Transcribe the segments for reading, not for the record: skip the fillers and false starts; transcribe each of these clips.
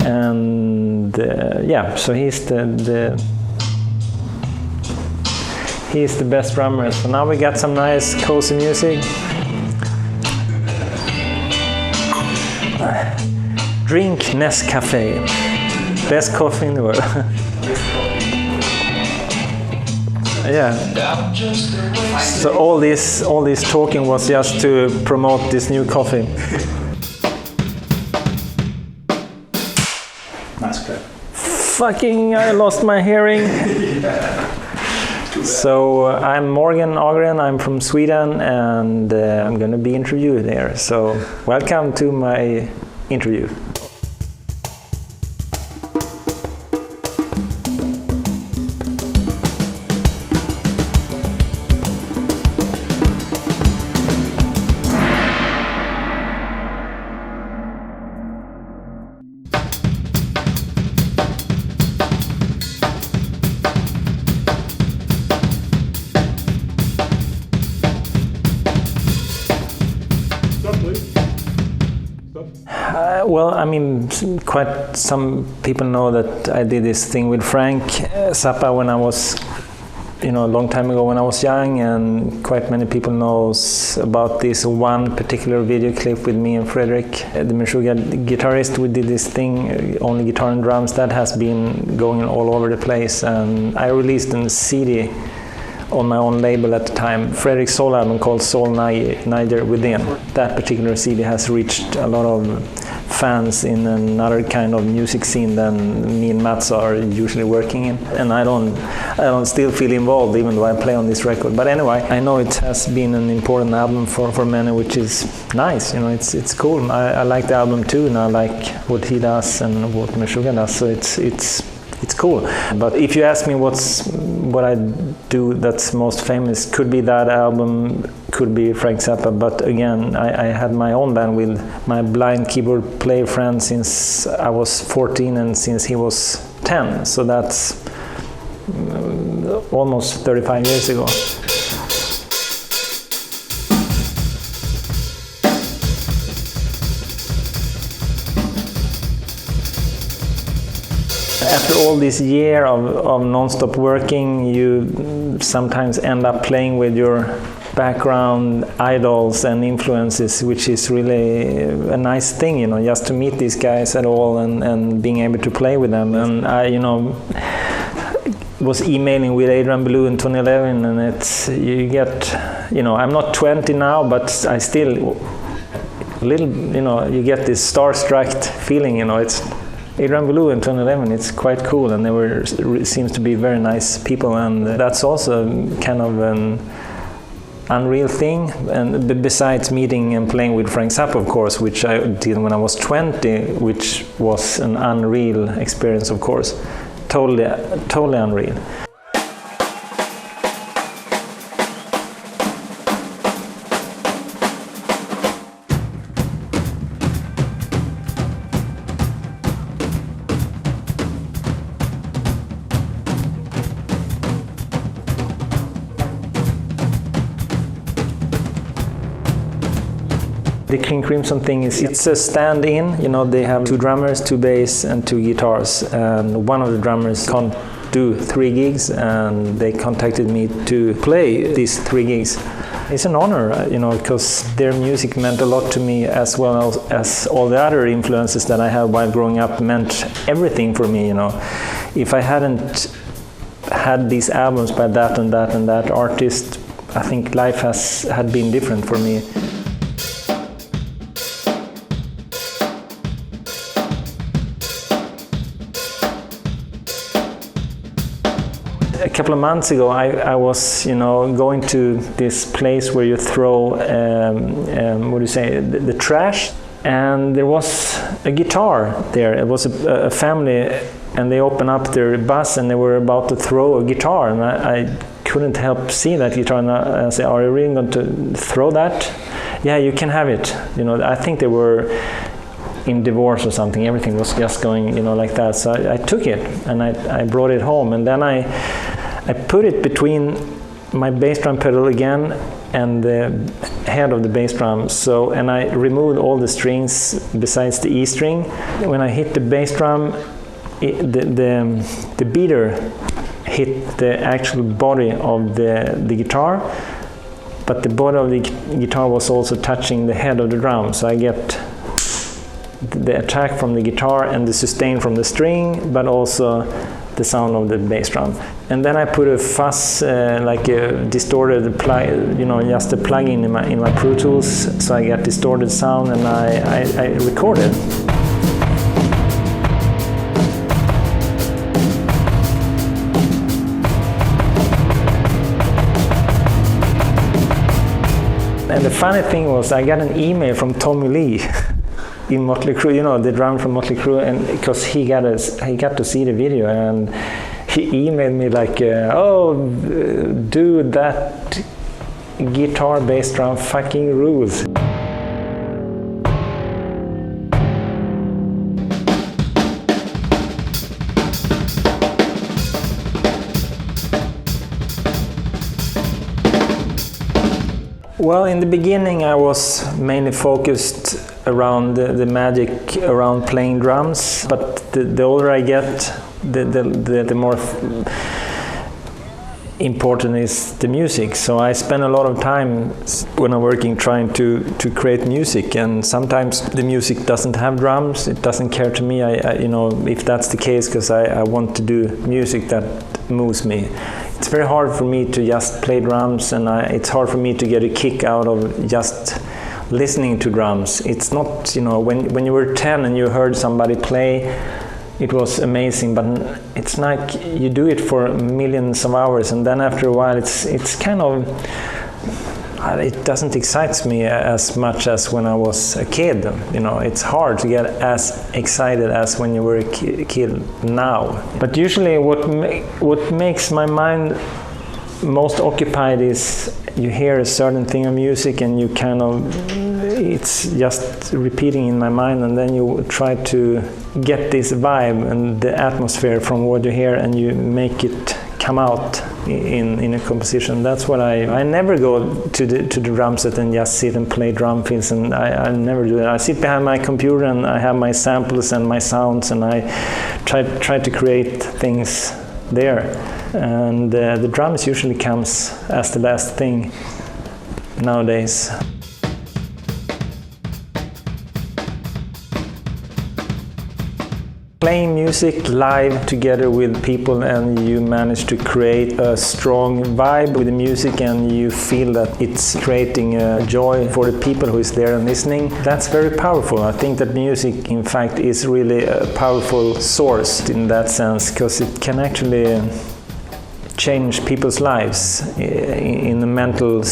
and yeah, so he's the best drummer. So now we got some nice cozy music. Drink Nescafe, best coffee in the world. Yeah. So all this talking was just to promote this new coffee. Nice clip. Fucking, I lost my hearing. So I'm Morgan Ågren, I'm from Sweden, and I'm going to be interviewed here. So welcome to my interview. Well, I mean, quite some people know that I did this thing with Frank Zappa when I was, a long time ago when I was young, and quite many people knows about this one particular video clip with me and Fredrik, the Meshuggah guitarist. We did this thing, only guitar and drums, that has been going all over the place, and I released a CD on my own label at the time, Fredrik's solo album called Soul Niger Within. That particular CD has reached a lot of fans in another kind of music scene than me and Mats are usually working in, and I don't still feel involved even though I play on this record. But anyway, I know it has been an important album for many, which is nice. It's cool. I like the album too, and I like what he does and what Meshuggah does. So it's cool. But if you ask me what I do that's most famous, could be that album, could be Frank Zappa. But again, I had my own band with my blind keyboard player friend since I was 14 and since he was 10. So that's almost 35 years ago. After all this year of non-stop working, you sometimes end up playing with your background idols and influences, which is really a nice thing, just to meet these guys at all and being able to play with them. And I, was emailing with Adrian Belew in 2011, and you get, I'm not 20 now, but I still, you get this starstruck feeling, it's Adrian Belew in 2011, it's quite cool, and they seems to be very nice people, and that's also kind of an unreal thing. And besides meeting and playing with Frank Zappa, of course, which I did when I was 20, which was an unreal experience, of course, totally unreal. The King Crimson thing it's a stand-in. They have 2 drummers, 2 bass, and 2 guitars. And one of the drummers can't do 3 gigs, and they contacted me to play these 3 gigs. It's an honor, because their music meant a lot to me, as well as all the other influences that I had while growing up meant everything for me. If I hadn't had these albums by that and that and that artist, I think life had been different for me. A couple of months ago, I was, going to this place where you throw, the trash, and there was a guitar there. It was a family, and they opened up their bus, and they were about to throw a guitar, and I couldn't help see that guitar, and I said, "Are you really going to throw that?" "Yeah, you can have it." I think they were in divorce or something. Everything was just going, like that. So I took it, and I brought it home, and then I put it between my bass drum pedal again and the head of the bass drum. So, and I removed all the strings besides the E string. When I hit the bass drum, the beater hit the actual body of the guitar, but the body of the guitar was also touching the head of the drum. So I get the attack from the guitar and the sustain from the string, but also the sound of the bass drum. And then I put a fuzz, like a distorted plug, just a plug-in in my Pro Tools, so I get distorted sound, and I recorded. And the funny thing was, I got an email from Tommy Lee in Motley Crue, the drummer from Motley Crue, and because he got to see the video, and he emailed me like, "Oh, dude, that guitar bass drum fucking rules." Well, in the beginning I was mainly focused around the magic around playing drums, but the older I get, the more important is the music. So I spend a lot of time when I'm working trying to create music, and sometimes the music doesn't have drums. It doesn't care to me. If that's the case, because I want to do music that moves me. It's very hard for me to just play drums, and it's hard for me to get a kick out of just listening to drums. It's not, when you were 10 and you heard somebody play, it was amazing, but it's like you do it for millions of hours, and then after a while it's kind of, it doesn't excite me as much as when I was a kid. It's hard to get as excited as when you were a kid now. But usually what makes my mind most occupied is you hear a certain thing of music and you it's just repeating in my mind, and then you try to get this vibe and the atmosphere from what you hear, and you make it come out in a composition. That's what I never go to the drum set and just sit and play drum fills, and I never do that. I sit behind my computer and I have my samples and my sounds, and I try to create things there. And the drums usually comes as the last thing nowadays. Playing music live together with people, and you manage to create a strong vibe with the music, and you feel that it's creating a joy for the people who is there and listening. That's very powerful. I think that music, in fact, is really a powerful source in that sense, because it can actually change people's lives in a mental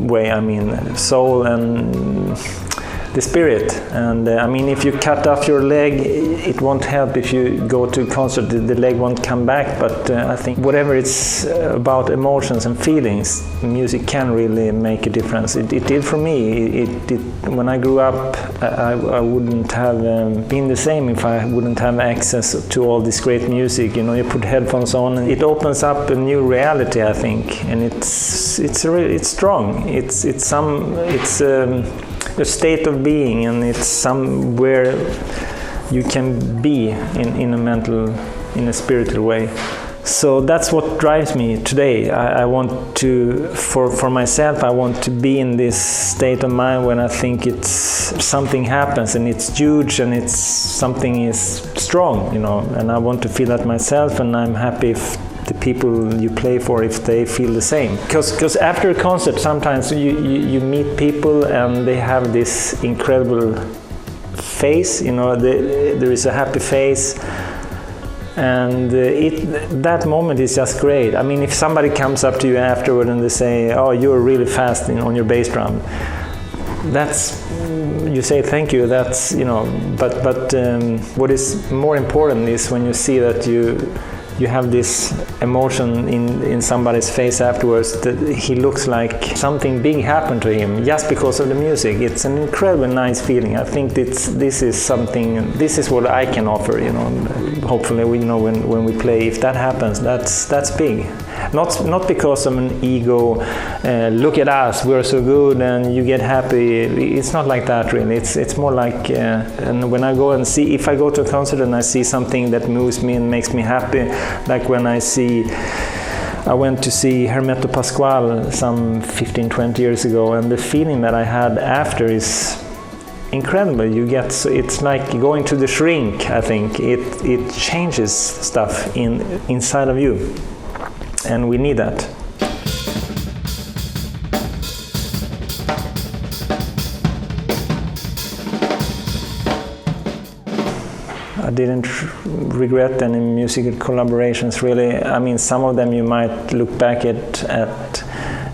way. Soul and the spirit. And if you cut off your leg, it won't help. If you go to a concert, the leg won't come back. But I think whatever it's about emotions and feelings, music can really make a difference. It did for me. When I grew up, I wouldn't have been the same if I wouldn't have access to all this great music. You put headphones on, and it opens up a new reality, I think. And it's strong. It's a state of being, and it's somewhere you can be in a spiritual way. So that's what drives me today. I want to, for myself, I want to be in this state of mind when I think something happens and it's huge and something is strong, and I want to feel that myself, and I'm happy if the people you play for, if they feel the same. Because after a concert, sometimes you meet people and they have this incredible face, there is a happy face, and that moment is just great. If somebody comes up to you afterward and they say, "Oh, you're really fast on your bass drum," you say thank you. That's But what is more important is when you see that you have this emotion in somebody's face afterwards, that he looks like something big happened to him just because of the music. It's an incredibly nice feeling. I think this is what I can offer, hopefully when we play. If that happens, that's big. Not because of an ego, look at us, we're so good and you get happy. It's not like that really. It's more like, and when I go and see, if I go to a concert and I see something that moves me and makes me happy, like when I went to see Hermeto Pascual some 15-20 years ago, and the feeling that I had after is incredible. It's like going to the shrink. I think it changes stuff inside of you, and we need that. I didn't regret any musical collaborations really. I mean, some of them you might look back at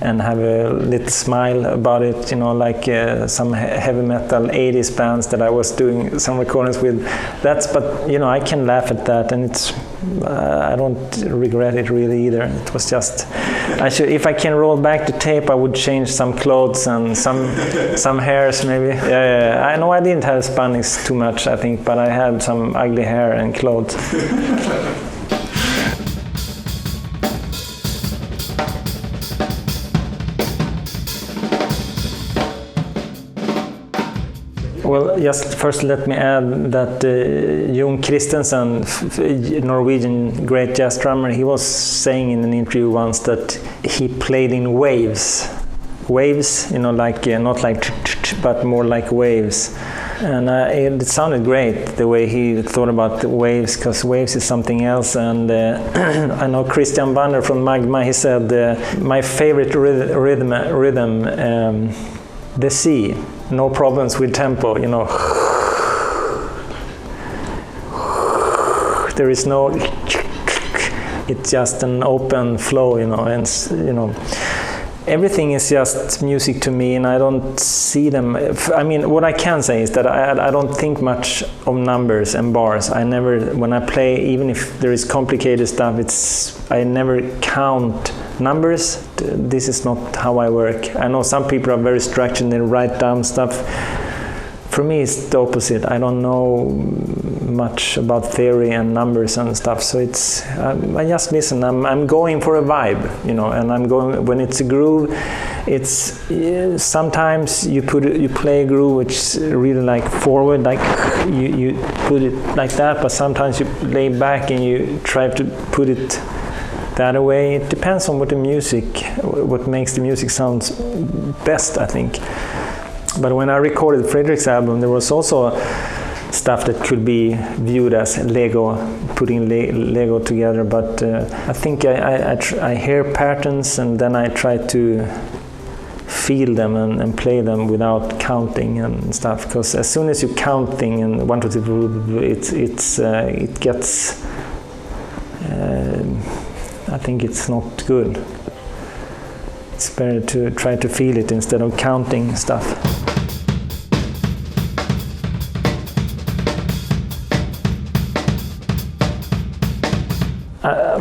and have a little smile about it, you know, like some heavy metal 80s bands that I was doing some recordings with. But you know, I can laugh at that, and I don't regret it really either. It was just, if I can roll back the tape, I would change some clothes and some hairs maybe. Yeah, I know I didn't have Spanish too much, I think, but I had some ugly hair and clothes. Well, just first let me add that Jon Christensen, Norwegian great jazz drummer, he was saying in an interview once that he played in waves. Waves, you know, like not like but more like waves. And it sounded great the way he thought about the waves, because waves is something else. And I know Christian Banner from Magma, he said, my favorite rhythm, the sea. No problems with tempo, you know. There is no, it's just an open flow, you know, and you know, everything is just music to me, and I don't see them. I mean, what I can say is that I don't think much of numbers and bars. I never, when I play, even if there is complicated stuff, I never count numbers. This is not how I work. I know some people are very structured, they write down stuff. For me, it's the opposite. I don't know much about theory and numbers and stuff, so I just listen. I'm going for a vibe, you know, and I'm going, when it's a groove, it's sometimes you play a groove which is really like forward, like you put it like that, but sometimes you lay back and you try to put it that way. It depends on what makes the music sound best, I think. But when I recorded Fredrik's album, there was also stuff that could be viewed as Lego, putting Lego together. But I think I hear patterns, and then I try to feel them and play them without counting and stuff. Because as soon as you count thing and 1, 2, 3, it gets. I think it's not good. It's better to try to feel it instead of counting stuff.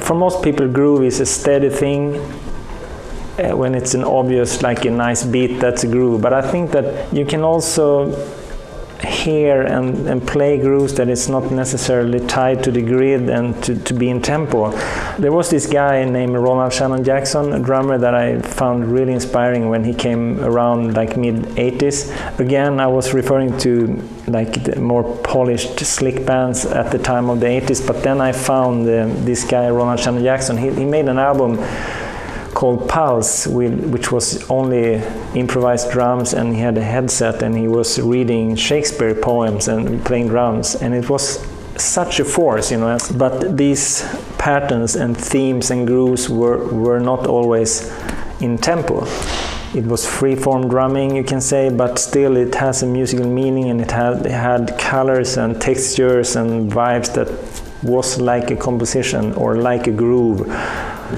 For most people, groove is a steady thing. When it's an obvious, like a nice beat, that's a groove. But I think that you can also hear and play grooves that is not necessarily tied to the grid and to be in tempo. There was this guy named Ronald Shannon Jackson, a drummer that I found really inspiring when he came around like mid-80s. Again, I was referring to like the more polished, slick bands at the time of the 80s, but then I found this guy, Ronald Shannon Jackson. He made an album called Pulse, which was only improvised drums, and he had a headset and he was reading Shakespeare poems and playing drums, and it was such a force, you know. But these patterns and themes and grooves were not always in tempo. It was free-form drumming, you can say, but still it has a musical meaning, and it had colors and textures and vibes that was like a composition or like a groove.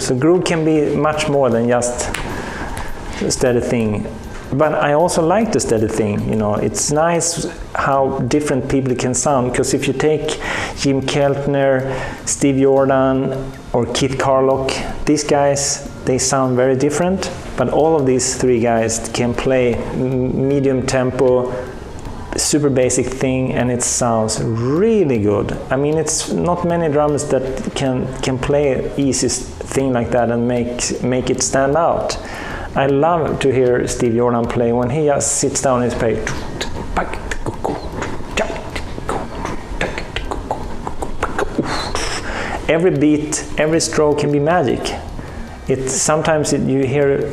So groove can be much more than just a steady thing. But I also like the steady thing, you know. It's nice how different people can sound, because if you take Jim Keltner, Steve Jordan, or Keith Carlock, these guys, they sound very different, but all of these three guys can play medium tempo, super basic thing, and it sounds really good. I mean, it's not many drummers that can play an easy thing like that and make it stand out. I love to hear Steve Jordan play when he just sits down and plays. Every beat, every stroke can be magic. Sometimes you hear.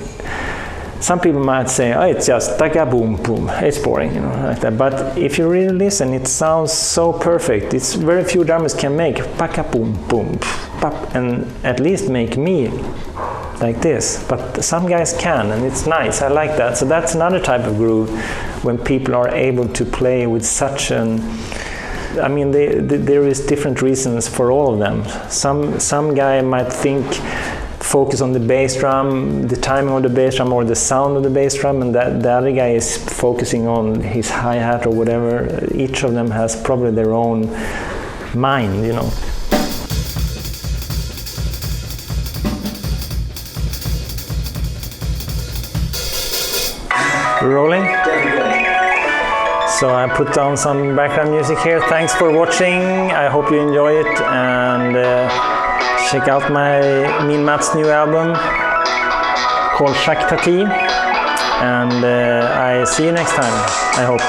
Some people might say, "Oh, it's just taka boom boom." It's boring, like that. But if you really listen, it sounds so perfect. It's very few drummers can make paka boom boom, pop, and at least make me like this. But some guys can, and it's nice. I like that. So that's another type of groove when people are able to play with such an. I mean, there is different reasons for all of them. Some guy might focus on the bass drum, the timing of the bass drum, or the sound of the bass drum, and the other guy is focusing on his hi-hat or whatever. Each of them has probably their own mind, Rolling? So I put down some background music here. Thanks for watching. I hope you enjoy it, and check out me and Matt's new album called Shaktati, and I see you next time, I hope.